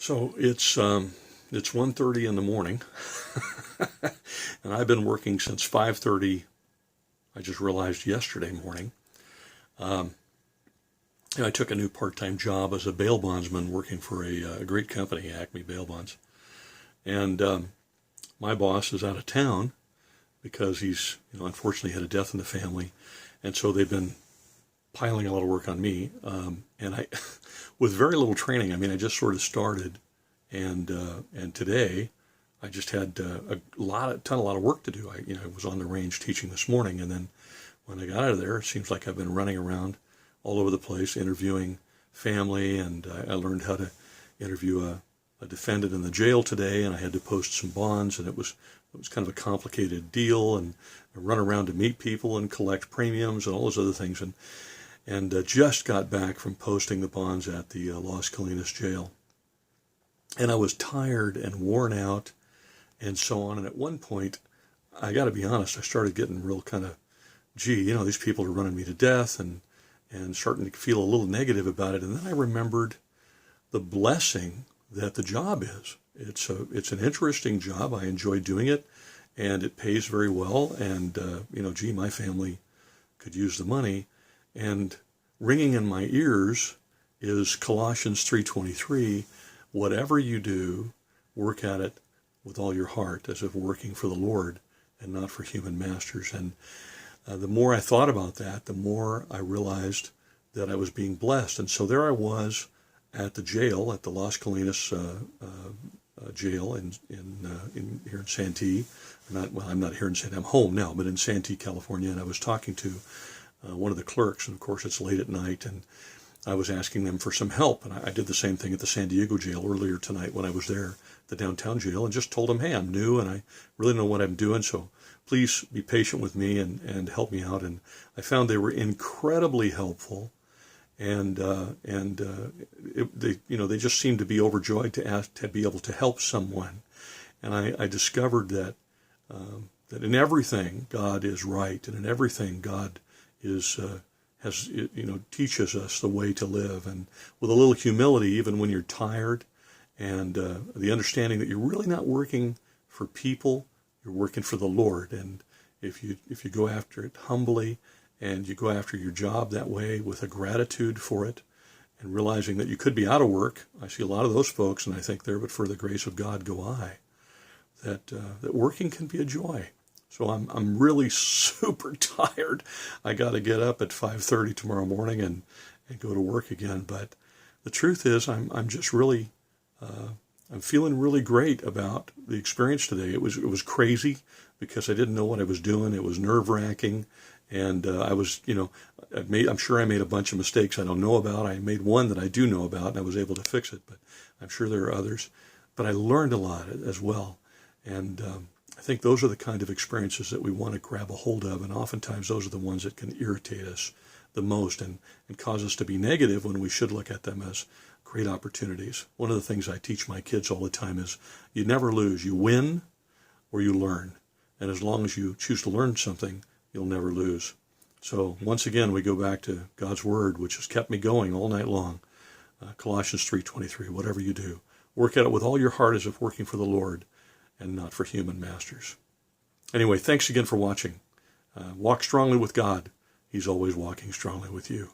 So it's 1:30 in the morning, and I've been working since 5:30. I just realized yesterday morning. I took a new part-time job as a bail bondsman working for a great company, Acme Bail Bonds. And my boss is out of town because he's, unfortunately had a death in the family. And so they've been piling a lot of work on me. And I, with very little training, I just sort of started. And today I just had a lot of work to do. I was on the range teaching this morning. And then when I got out of there, it seems like I've been running around all over the place interviewing family, and I learned how to interview a defendant in the jail today, and I had to post some bonds, and it was kind of a complicated deal, and I run around to meet people and collect premiums and all those other things, and just got back from posting the bonds at the Las Colinas jail. And I was tired and worn out and so on, and at one point, I got to be honest, I started getting real kind of, these people are running me to death, and starting to feel a little negative about it. And then I remembered the blessing that the job is. It's an interesting job. I enjoy doing it, and it pays very well. And, my family could use the money. And ringing in my ears is Colossians 3:23, whatever you do, work at it with all your heart, as if working for the Lord and not for human masters. And the more I thought about that, the more I realized that I was being blessed. And so there I was at the jail, at the Las Colinas jail in here in Santee. I'm not here in Santee. I'm home now, but in Santee, California. And I was talking to one of the clerks, and of course it's late at night, and I was asking them for some help. And I did the same thing at the San Diego jail earlier tonight when I was there, the downtown jail, and just told them, hey, I'm new and I really don't know what I'm doing, so please be patient with me and help me out. And I found they were incredibly helpful, and they just seemed to be overjoyed to be able to help someone. And I discovered that in everything God is right, and in everything God teaches us the way to live, and with a little humility, even when you're tired, and the understanding that you're really not working for people. You're working for the Lord, and if you go after it humbly, and you go after your job that way with a gratitude for it, and realizing that you could be out of work. I see a lot of those folks, and I think there, but for the grace of God go I. That working can be a joy. So I'm really super tired. I got to get up at 5:30 tomorrow morning and go to work again. But the truth is, I'm just really. I'm feeling really great about the experience today. It was crazy because I didn't know what I was doing. It was nerve-wracking, and I was, I'm sure I made a bunch of mistakes I don't know about. I made one that I do know about, and I was able to fix it, but I'm sure there are others. But I learned a lot as well, and I think those are the kind of experiences that we want to grab a hold of, and oftentimes those are the ones that can irritate us the most and cause us to be negative when we should look at them as great opportunities. One of the things I teach my kids all the time is you never lose. You win or you learn. And as long as you choose to learn something, you'll never lose. So once again, we go back to God's Word, which has kept me going all night long. Colossians 3:23, whatever you do, work at it with all your heart as if working for the Lord and not for human masters. Anyway, thanks again for watching. Walk strongly with God. He's always walking strongly with you.